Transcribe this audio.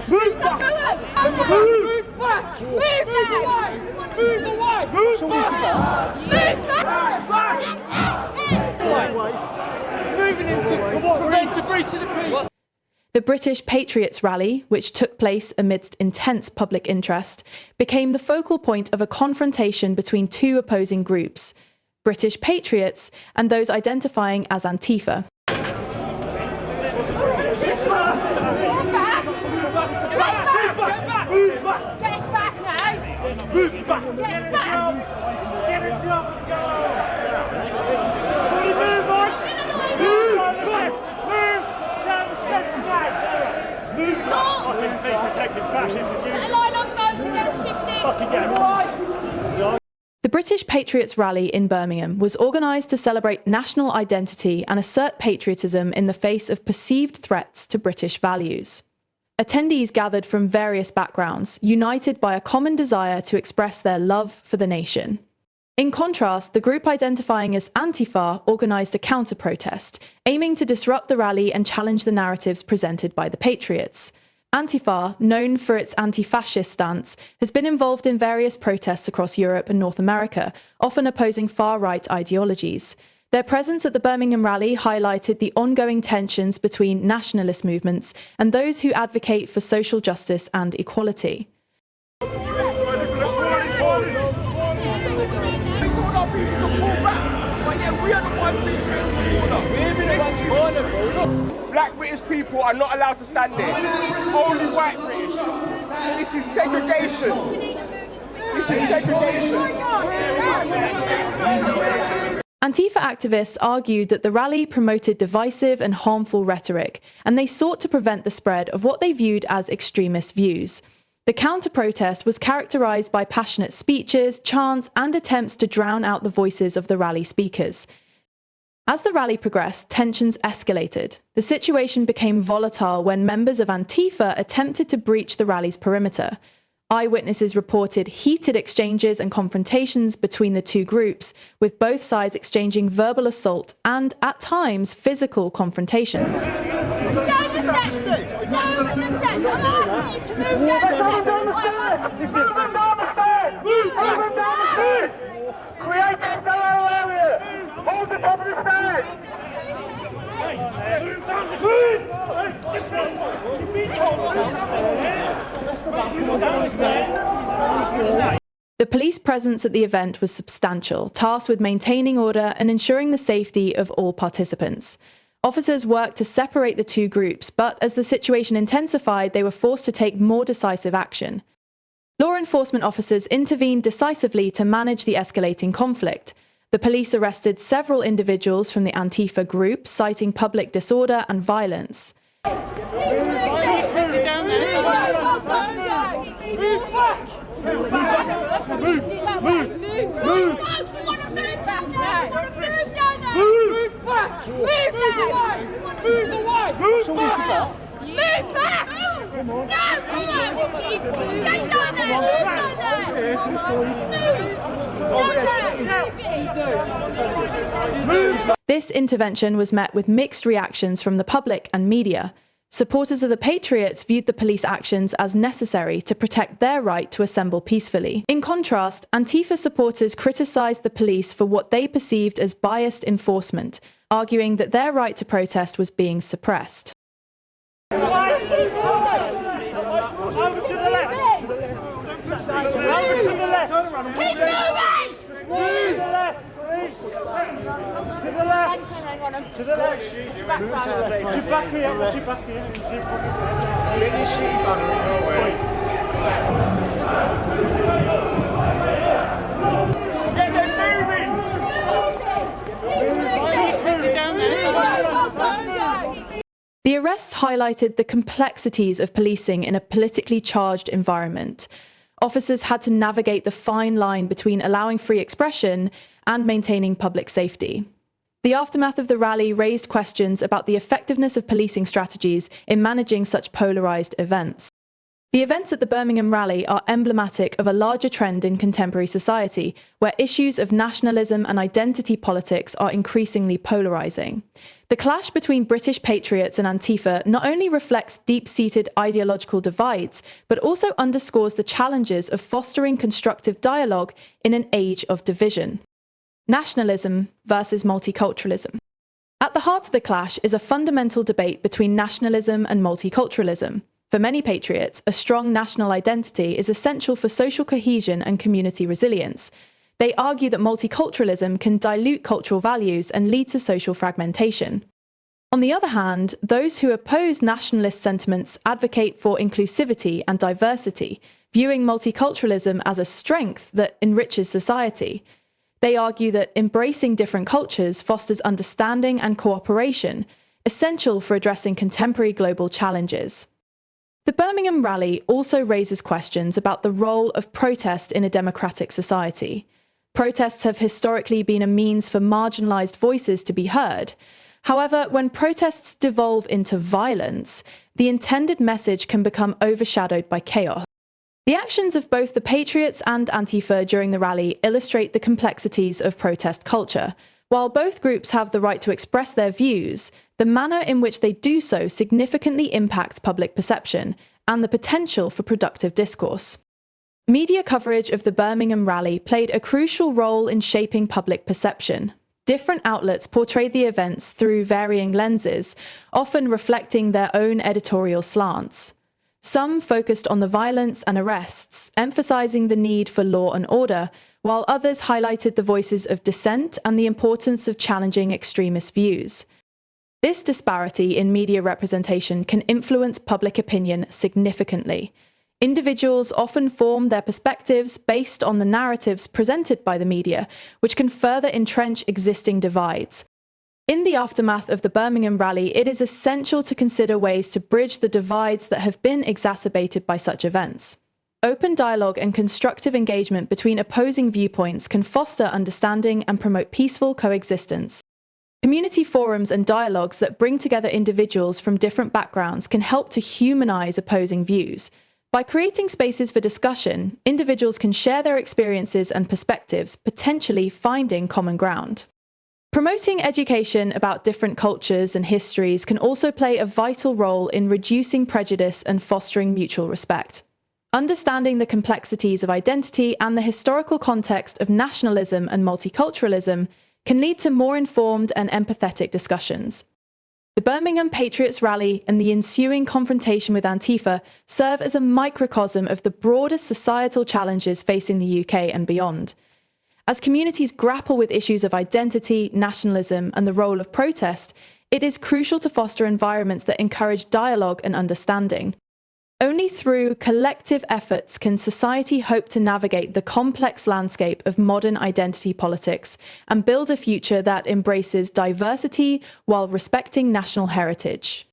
Move back! Move back! Move away! Move away! Move back! Move back! Moving into prevent a breach of the peace. The British Patriots rally, which took place amidst intense public interest, became the focal point of a confrontation between two opposing groups, British Patriots and those identifying as Antifa. The British Patriots rally in Birmingham was organised to celebrate national identity and assert patriotism in the face of perceived threats to British values. Attendees gathered from various backgrounds, united by a common desire to express their love for the nation. In contrast, the group identifying as Antifa organised a counter-protest, aiming to disrupt the rally and challenge the narratives presented by the Patriots. Antifa, known for its anti-fascist stance, has been involved in various protests across Europe and North America, often opposing far-right ideologies. Their presence at the Birmingham rally highlighted the ongoing tensions between nationalist movements and those who advocate for social justice and equality. Black British people are not allowed to stand there. Only white British. This is segregation. This is segregation. Antifa activists argued that the rally promoted divisive and harmful rhetoric, and they sought to prevent the spread of what they viewed as extremist views. The counter-protest was characterised by passionate speeches, chants, and attempts to drown out the voices of the rally speakers. As the rally progressed, tensions escalated. The situation became volatile when members of Antifa attempted to breach the rally's perimeter. Eyewitnesses reported heated exchanges and confrontations between the two groups, with both sides exchanging verbal assault and, at times, physical confrontations. The police presence at the event was substantial, tasked with maintaining order and ensuring the safety of all participants. Officers worked to separate the two groups, but as the situation intensified, they were forced to take more decisive action. Law enforcement officers intervened decisively to manage the escalating conflict. The police arrested several individuals from the Antifa group, citing public disorder and violence. This intervention was met with mixed reactions from the public and media. Supporters of the Patriots viewed the police actions as necessary to protect their right to assemble peacefully. In contrast, Antifa supporters criticised the police for what they perceived as biased enforcement, arguing that their right to protest was being suppressed. Over to the left! Over to the left! Keep moving! Move! To the left, please! To the left! To the left! Back here, back here. Get your sheep on it, no way. Get them moving! The arrests highlighted the complexities of policing in a politically charged environment. Officers had to navigate the fine line between allowing free expression and maintaining public safety. The aftermath of the rally raised questions about the effectiveness of policing strategies in managing such polarised events. The events at the Birmingham rally are emblematic of a larger trend in contemporary society, where issues of nationalism and identity politics are increasingly polarising. The clash between British Patriots and Antifa not only reflects deep-seated ideological divides, but also underscores the challenges of fostering constructive dialogue in an age of division. Nationalism versus multiculturalism. At the heart of the clash is a fundamental debate between nationalism and multiculturalism. For many patriots, a strong national identity is essential for social cohesion and community resilience. They argue that multiculturalism can dilute cultural values and lead to social fragmentation. On the other hand, those who oppose nationalist sentiments advocate for inclusivity and diversity, viewing multiculturalism as a strength that enriches society. They argue that embracing different cultures fosters understanding and cooperation, essential for addressing contemporary global challenges. The Birmingham rally also raises questions about the role of protest in a democratic society. Protests have historically been a means for marginalised voices to be heard. However, when protests devolve into violence, the intended message can become overshadowed by chaos. The actions of both the Patriots and Antifa during the rally illustrate the complexities of protest culture. While both groups have the right to express their views, the manner in which they do so significantly impacts public perception and the potential for productive discourse. Media coverage of the Birmingham rally played a crucial role in shaping public perception. Different outlets portrayed the events through varying lenses, often reflecting their own editorial slants. Some focused on the violence and arrests, emphasizing the need for law and order, while others highlighted the voices of dissent and the importance of challenging extremist views. This disparity in media representation can influence public opinion significantly. Individuals often form their perspectives based on the narratives presented by the media, which can further entrench existing divides. In the aftermath of the Birmingham rally, it is essential to consider ways to bridge the divides that have been exacerbated by such events. Open dialogue and constructive engagement between opposing viewpoints can foster understanding and promote peaceful coexistence. Community forums and dialogues that bring together individuals from different backgrounds can help to humanize opposing views. By creating spaces for discussion, individuals can share their experiences and perspectives, potentially finding common ground. Promoting education about different cultures and histories can also play a vital role in reducing prejudice and fostering mutual respect. Understanding the complexities of identity and the historical context of nationalism and multiculturalism can lead to more informed and empathetic discussions. The Birmingham Patriots rally and the ensuing confrontation with Antifa serve as a microcosm of the broader societal challenges facing the UK and beyond. As communities grapple with issues of identity, nationalism, and the role of protest, it is crucial to foster environments that encourage dialogue and understanding. Only through collective efforts can society hope to navigate the complex landscape of modern identity politics and build a future that embraces diversity while respecting national heritage.